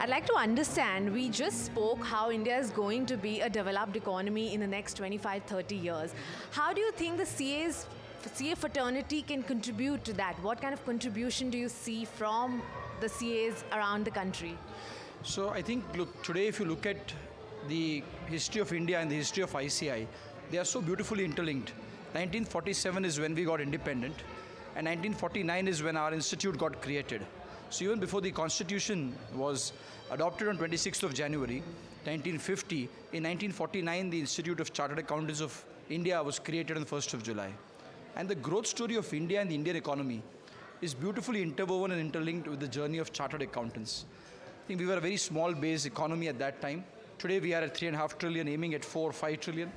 I'd like to understand, we just spoke how India is going to be a developed economy in the next 25, 30 years. How do you think the CA fraternity can contribute to that? What kind of contribution do you see from the CAs around the country? So I think, look, today if you look at the history of India and the history of ICI, they are so beautifully interlinked. 1947 is when we got independent, and 1949 is when our institute got created. So even before the constitution was adopted on 26th of January 1950, in 1949 the Institute of Chartered Accountants of India was created on 1st of July. And the growth story of India and the Indian economy is beautifully interwoven and interlinked with the journey of chartered accountants. I think we were a very small base economy at that time. Today we are at 3.5 trillion, aiming at 4-5 trillion,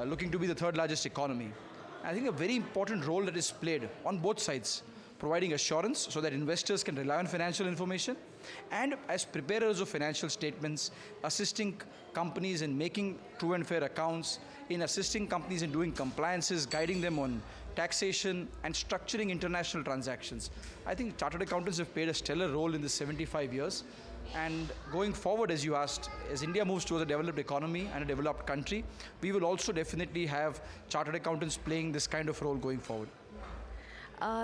looking to be the third largest economy. I think a very important role that is played on both sides, providing assurance so that investors can rely on financial information, and as preparers of financial statements, assisting companies in making true and fair accounts, in assisting companies in doing compliances, guiding them on taxation and structuring international transactions. I think chartered accountants have played a stellar role in this 75 years. And going forward, as you asked, as India moves towards a developed economy and a developed country, we will also definitely have chartered accountants playing this kind of role going forward.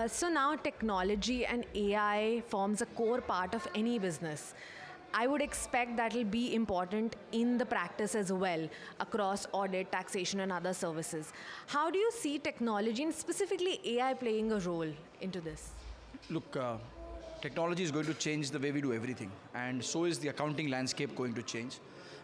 So now technology and AI forms a core part of any business. I would expect that will be important in the practice as well, across audit, taxation and other services. How do you see technology and specifically AI playing a role into this? Look, technology is going to change the way we do everything, and so is the accounting landscape going to change.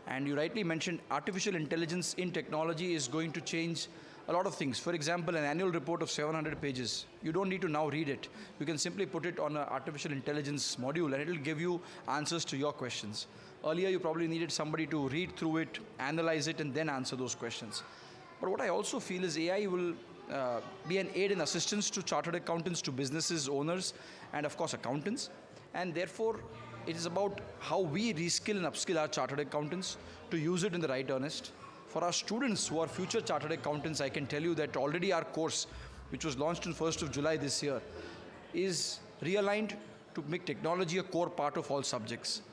And you rightly mentioned artificial intelligence in technology is going to change a lot of things. For example, an annual report of 700 pages, you don't need to now read it. You can simply put it on an artificial intelligence module and it will give you answers to your questions. Earlier, you probably needed somebody to read through it, analyze it, and then answer those questions. But what I also feel is AI will be an aid and assistance to chartered accountants, to businesses, owners, and of course accountants. And therefore, it is about how we reskill and upskill our chartered accountants to use it in the right earnest. For our students who are future chartered accountants, I can tell you that already our course, which was launched on 1st of July this year, is realigned to make technology a core part of all subjects.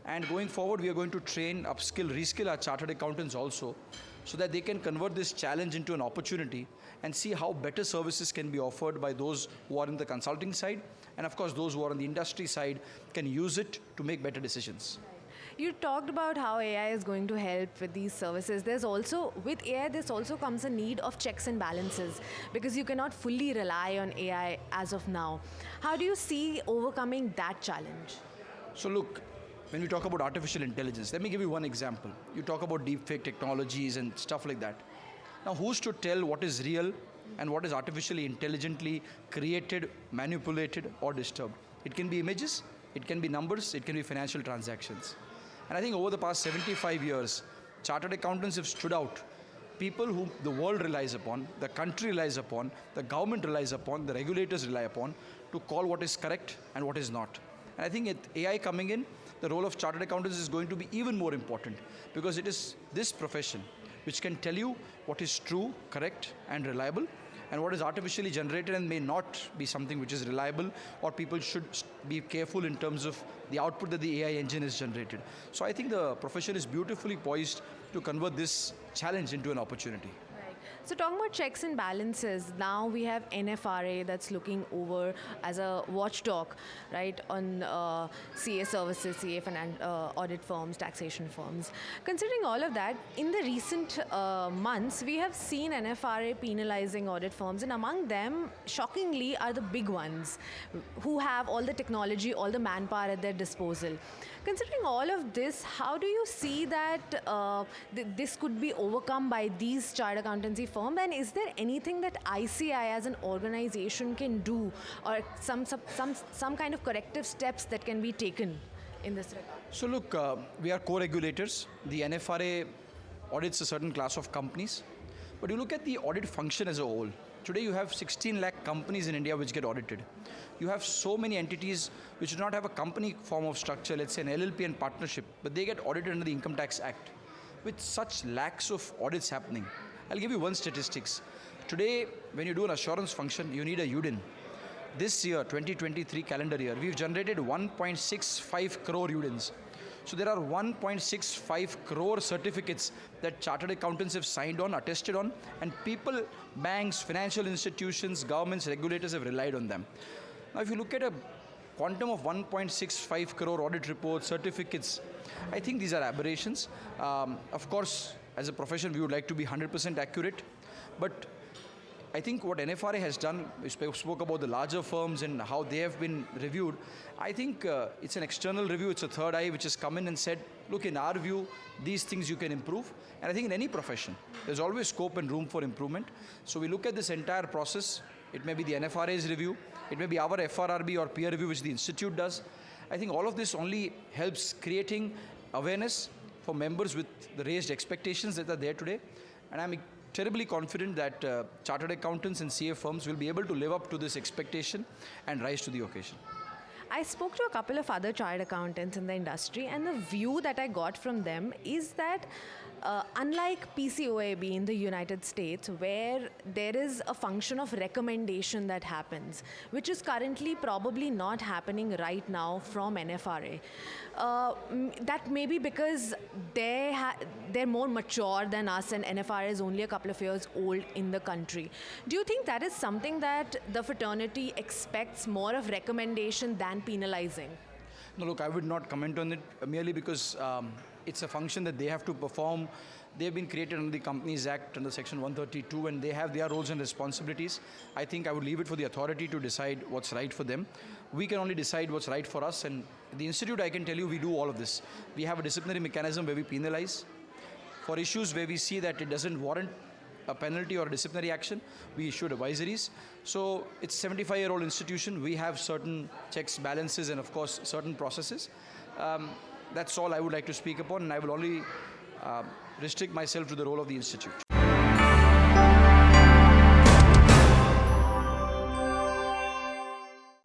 And going forward, we are going to train, upskill, reskill our chartered accountants also, so that they can convert this challenge into an opportunity and see how better services can be offered by those who are in the consulting side, and of course those who are on the industry side can use it to make better decisions. You talked about how AI is going to help with these services. There's also, with AI, this also comes a need of checks and balances, because you cannot fully rely on AI as of now. How do you see overcoming that challenge? So look, when we talk about artificial intelligence, let me give you one example. You talk about deepfake technologies and stuff like that. Now, who's to tell what is real and what is artificially intelligently created, manipulated, or disturbed? It can be images, it can be numbers, it can be financial transactions. And I think over the past 75 years, chartered accountants have stood out. People whom the world relies upon, the country relies upon, the government relies upon, the regulators rely upon to call what is correct and what is not. And I think with AI coming in, the role of chartered accountants is going to be even more important, because it is this profession which can tell you what is true, correct, and reliable, and what is artificially generated and may not be something which is reliable, or people should be careful in terms of the output that the AI engine is generated. So I think the profession is beautifully poised to convert this challenge into an opportunity. So talking about checks and balances, now we have NFRA that's looking over as a watchdog, right, on CA services, CA audit firms, taxation firms. Considering all of that, in the recent months, we have seen NFRA penalizing audit firms, and among them, shockingly, are the big ones who have all the technology, all the manpower at their disposal. Considering all of this, how do you see that this could be overcome by these chartered accountancy firms? And is there anything that ICI as an organization can do, or some kind of corrective steps that can be taken in this regard? So look, we are co-regulators. The NFRA audits a certain class of companies. But you look at the audit function as a whole. Today you have 16 lakh companies in India which get audited. You have so many entities which do not have a company form of structure, let's say an LLP and partnership, but they get audited under the Income Tax Act. With such lakhs of audits happening, I'll give you one statistics. Today, when you do an assurance function, you need a UDIN. This year, 2023 calendar year, we've generated 1.65 crore UDINs. So there are 1.65 crore certificates that chartered accountants have signed on, attested on, and people, banks, financial institutions, governments, regulators have relied on them. Now, if you look at a quantum of 1.65 crore audit reports, certificates, I think these are aberrations. Of course, as a profession, we would like to be 100% accurate, but I think what NFRA has done, we spoke about the larger firms and how they have been reviewed. I think it's an external review, it's a third eye which has come in and said, look, in our view, these things you can improve. And I think in any profession, there's always scope and room for improvement. So we look at this entire process. It may be the NFRA's review, it may be our FRRB or peer review which the institute does. I think all of this only helps creating awareness for members with the raised expectations that are there today. And I'm terribly confident that chartered accountants and CA firms will be able to live up to this expectation and rise to the occasion. I spoke to a couple of other chartered accountants in the industry, and the view that I got from them is that unlike PCOAB in the United States, where there is a function of recommendation that happens, which is currently probably not happening right now from NFRA, that may be because they're more mature than us, and NFRA is only a couple of years old in the country. Do you think that is something that the fraternity expects, more of recommendation than penalizing? No, look, I would not comment on it merely because it's a function that they have to perform. They've been created under the Companies Act under Section 132, and they have their roles and responsibilities. I think I would leave it for the authority to decide what's right for them. We can only decide what's right for us, and the institute, I can tell you, we do all of this. We have a disciplinary mechanism where we penalize. For issues where we see that it doesn't warrant a penalty or a disciplinary action, we issue advisories. So it's a 75-year-old institution. We have certain checks, balances, and of course certain processes. That's all I would like to speak upon, and I will only restrict myself to the role of the institute.